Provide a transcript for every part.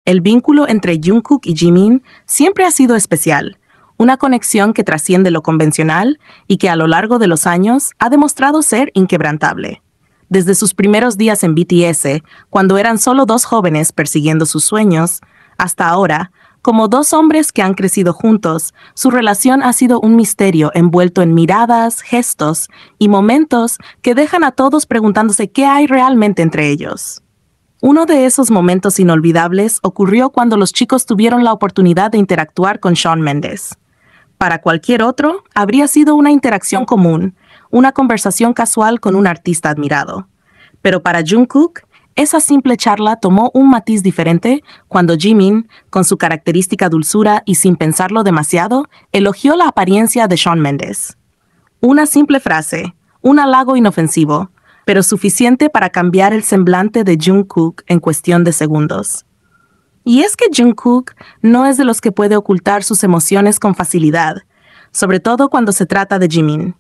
El vínculo entre Jungkook y Jimin siempre ha sido especial, una conexión que trasciende lo convencional y que a lo largo de los años ha demostrado ser inquebrantable. Desde sus primeros días en BTS, cuando eran solo dos jóvenes persiguiendo sus sueños, hasta ahora, como dos hombres que han crecido juntos, su relación ha sido un misterio envuelto en miradas, gestos y momentos que dejan a todos preguntándose qué hay realmente entre ellos. Uno de esos momentos inolvidables ocurrió cuando los chicos tuvieron la oportunidad de interactuar con Shawn Mendes. Para cualquier otro, habría sido una interacción común, una conversación casual con un artista admirado. Pero para Jungkook, esa simple charla tomó un matiz diferente cuando Jimin, con su característica dulzura y sin pensarlo demasiado, elogió la apariencia de Shawn Mendes. Una simple frase, un halago inofensivo, pero suficiente para cambiar el semblante de Jungkook en cuestión de segundos. Y es que Jungkook no es de los que puede ocultar sus emociones con facilidad, sobre todo cuando se trata de Jimin.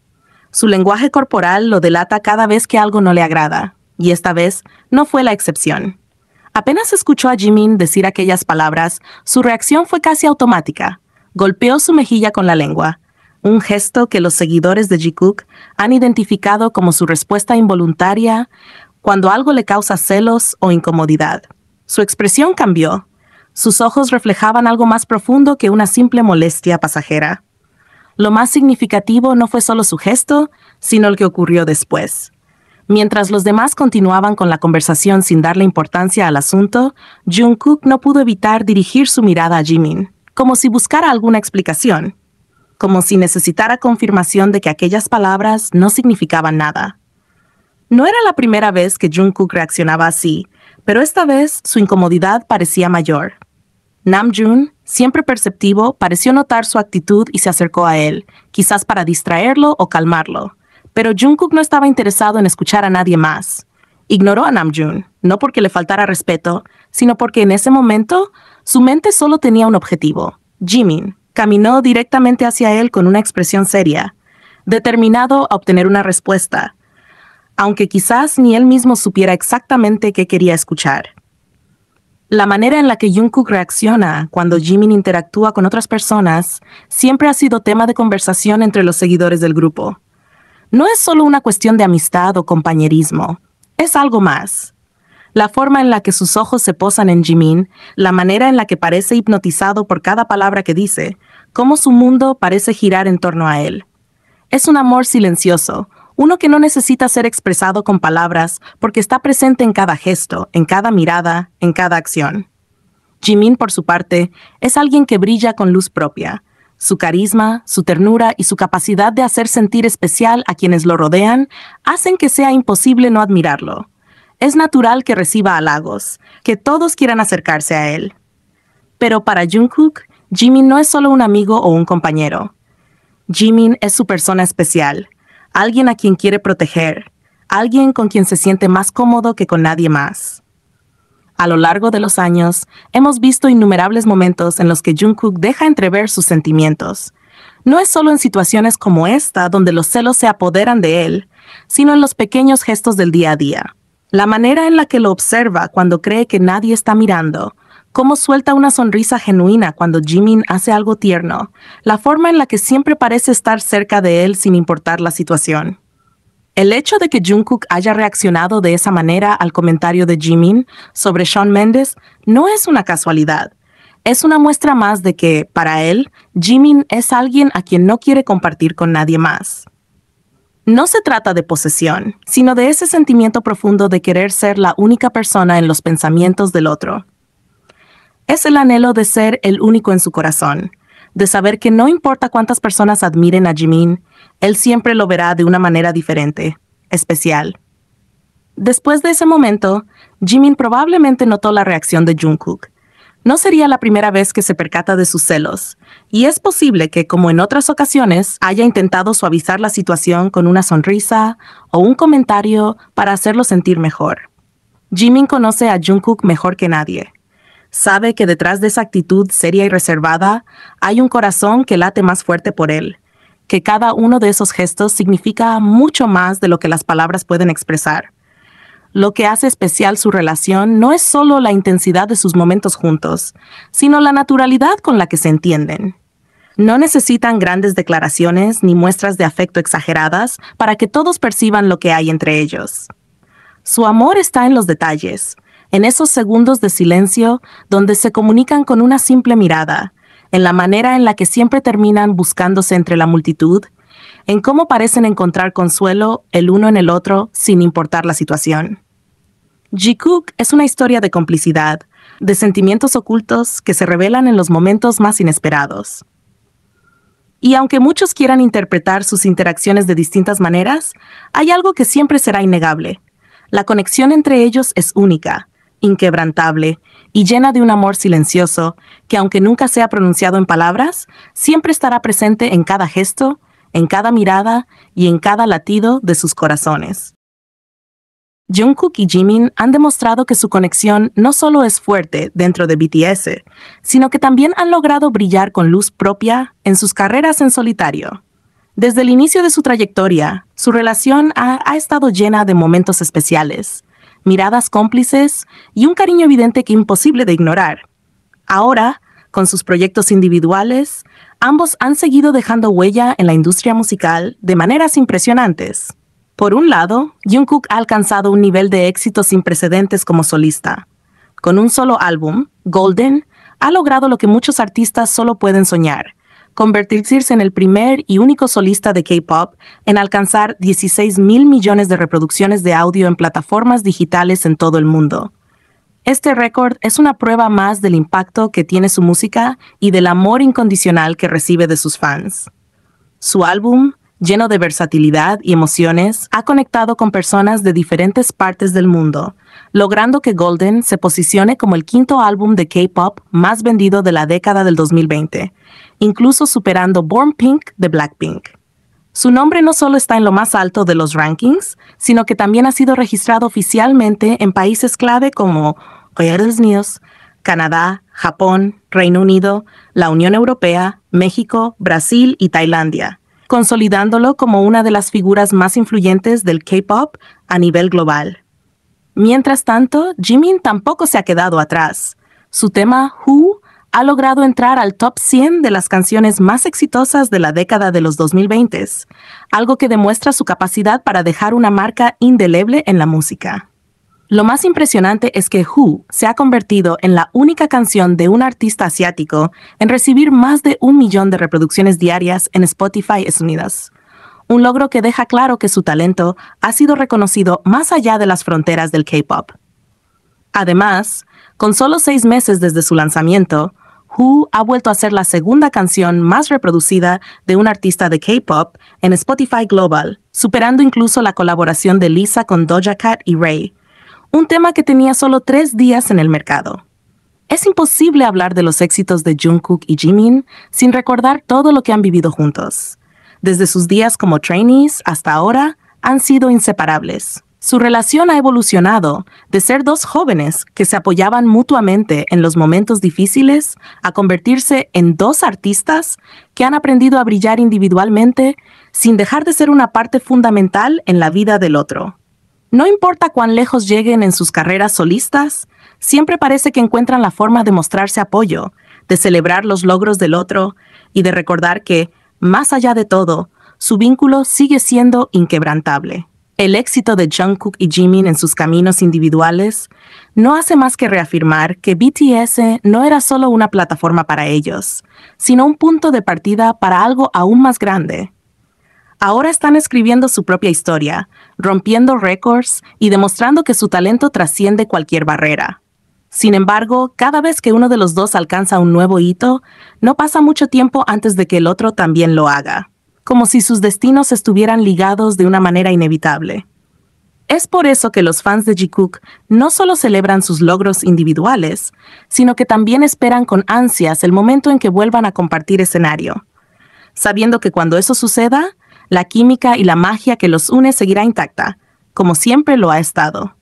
Su lenguaje corporal lo delata cada vez que algo no le agrada, y esta vez no fue la excepción. Apenas escuchó a Jimin decir aquellas palabras, su reacción fue casi automática. Golpeó su mejilla con la lengua, un gesto que los seguidores de Jungkook han identificado como su respuesta involuntaria cuando algo le causa celos o incomodidad. Su expresión cambió. Sus ojos reflejaban algo más profundo que una simple molestia pasajera. Lo más significativo no fue solo su gesto, sino lo que ocurrió después. Mientras los demás continuaban con la conversación sin darle importancia al asunto, Jungkook no pudo evitar dirigir su mirada a Jimin, como si buscara alguna explicación, como si necesitara confirmación de que aquellas palabras no significaban nada. No era la primera vez que Jungkook reaccionaba así, pero esta vez su incomodidad parecía mayor. Namjoon, siempre perceptivo, pareció notar su actitud y se acercó a él, quizás para distraerlo o calmarlo. Pero Jungkook no estaba interesado en escuchar a nadie más. Ignoró a Namjoon, no porque le faltara respeto, sino porque en ese momento su mente solo tenía un objetivo. Jimin caminó directamente hacia él con una expresión seria, determinado a obtener una respuesta, aunque quizás ni él mismo supiera exactamente qué quería escuchar. La manera en la que Jungkook reacciona cuando Jimin interactúa con otras personas siempre ha sido tema de conversación entre los seguidores del grupo. No es solo una cuestión de amistad o compañerismo, es algo más. La forma en la que sus ojos se posan en Jimin, la manera en la que parece hipnotizado por cada palabra que dice, cómo su mundo parece girar en torno a él. Es un amor silencioso, uno que no necesita ser expresado con palabras porque está presente en cada gesto, en cada mirada, en cada acción. Jimin, por su parte, es alguien que brilla con luz propia. Su carisma, su ternura y su capacidad de hacer sentir especial a quienes lo rodean hacen que sea imposible no admirarlo. Es natural que reciba halagos, que todos quieran acercarse a él. Pero para Jungkook, Jimin no es solo un amigo o un compañero. Jimin es su persona especial, alguien a quien quiere proteger, alguien con quien se siente más cómodo que con nadie más. A lo largo de los años, hemos visto innumerables momentos en los que Jungkook deja entrever sus sentimientos. No es solo en situaciones como esta donde los celos se apoderan de él, sino en los pequeños gestos del día a día. La manera en la que lo observa cuando cree que nadie está mirando, cómo suelta una sonrisa genuina cuando Jimin hace algo tierno, la forma en la que siempre parece estar cerca de él sin importar la situación. El hecho de que Jungkook haya reaccionado de esa manera al comentario de Jimin sobre Shawn Mendes no es una casualidad. Es una muestra más de que, para él, Jimin es alguien a quien no quiere compartir con nadie más. No se trata de posesión, sino de ese sentimiento profundo de querer ser la única persona en los pensamientos del otro. Es el anhelo de ser el único en su corazón, de saber que no importa cuántas personas admiren a Jimin, él siempre lo verá de una manera diferente, especial. Después de ese momento, Jimin probablemente notó la reacción de Jungkook. No sería la primera vez que se percata de sus celos, y es posible que, como en otras ocasiones, haya intentado suavizar la situación con una sonrisa o un comentario para hacerlo sentir mejor. Jimin conoce a Jungkook mejor que nadie. Sabe que detrás de esa actitud seria y reservada hay un corazón que late más fuerte por él, que cada uno de esos gestos significa mucho más de lo que las palabras pueden expresar. Lo que hace especial su relación no es solo la intensidad de sus momentos juntos, sino la naturalidad con la que se entienden. No necesitan grandes declaraciones ni muestras de afecto exageradas para que todos perciban lo que hay entre ellos. Su amor está en los detalles, en esos segundos de silencio donde se comunican con una simple mirada, en la manera en la que siempre terminan buscándose entre la multitud, en cómo parecen encontrar consuelo el uno en el otro sin importar la situación. Jikook es una historia de complicidad, de sentimientos ocultos que se revelan en los momentos más inesperados. Y aunque muchos quieran interpretar sus interacciones de distintas maneras, hay algo que siempre será innegable. La conexión entre ellos es única, inquebrantable y llena de un amor silencioso que, aunque nunca sea pronunciado en palabras, siempre estará presente en cada gesto, en cada mirada y en cada latido de sus corazones. Jungkook y Jimin han demostrado que su conexión no solo es fuerte dentro de BTS, sino que también han logrado brillar con luz propia en sus carreras en solitario. Desde el inicio de su trayectoria, su relación ha estado llena de momentos especiales, miradas cómplices y un cariño evidente que imposible de ignorar. Ahora, con sus proyectos individuales, ambos han seguido dejando huella en la industria musical de maneras impresionantes. Por un lado, Jungkook ha alcanzado un nivel de éxito sin precedentes como solista. Con un solo álbum, Golden, ha logrado lo que muchos artistas solo pueden soñar: convertirse en el primer y único solista de K-pop en alcanzar 16,000 millones de reproducciones de audio en plataformas digitales en todo el mundo. Este récord es una prueba más del impacto que tiene su música y del amor incondicional que recibe de sus fans. Su álbum, lleno de versatilidad y emociones, ha conectado con personas de diferentes partes del mundo, logrando que Golden se posicione como el quinto álbum de K-pop más vendido de la década del 2020, incluso superando Born Pink de Blackpink. Su nombre no solo está en lo más alto de los rankings, sino que también ha sido registrado oficialmente en países clave como Estados Unidos, Canadá, Japón, Reino Unido, la Unión Europea, México, Brasil y Tailandia, consolidándolo como una de las figuras más influyentes del K-pop a nivel global. Mientras tanto, Jimin tampoco se ha quedado atrás. Su tema Who ha logrado entrar al top 100 de las canciones más exitosas de la década de los 2020s, algo que demuestra su capacidad para dejar una marca indeleble en la música. Lo más impresionante es que Who se ha convertido en la única canción de un artista asiático en recibir más de 1 millón de reproducciones diarias en Spotify Estados Unidos. Un logro que deja claro que su talento ha sido reconocido más allá de las fronteras del K-pop. Además, con solo 6 meses desde su lanzamiento, Who ha vuelto a ser la segunda canción más reproducida de un artista de K-pop en Spotify Global, superando incluso la colaboración de Lisa con Doja Cat y Rey, un tema que tenía solo 3 días en el mercado. Es imposible hablar de los éxitos de Jungkook y Jimin sin recordar todo lo que han vivido juntos. Desde sus días como trainees hasta ahora, han sido inseparables. Su relación ha evolucionado de ser dos jóvenes que se apoyaban mutuamente en los momentos difíciles a convertirse en dos artistas que han aprendido a brillar individualmente sin dejar de ser una parte fundamental en la vida del otro. No importa cuán lejos lleguen en sus carreras solistas, siempre parece que encuentran la forma de mostrarse apoyo, de celebrar los logros del otro y de recordar que, más allá de todo, su vínculo sigue siendo inquebrantable. El éxito de Jungkook y Jimin en sus caminos individuales no hace más que reafirmar que BTS no era solo una plataforma para ellos, sino un punto de partida para algo aún más grande. Ahora están escribiendo su propia historia, rompiendo récords y demostrando que su talento trasciende cualquier barrera. Sin embargo, cada vez que uno de los dos alcanza un nuevo hito, no pasa mucho tiempo antes de que el otro también lo haga, como si sus destinos estuvieran ligados de una manera inevitable. Es por eso que los fans de Jikook no solo celebran sus logros individuales, sino que también esperan con ansias el momento en que vuelvan a compartir escenario, sabiendo que cuando eso suceda, la química y la magia que los une seguirá intacta, como siempre lo ha estado.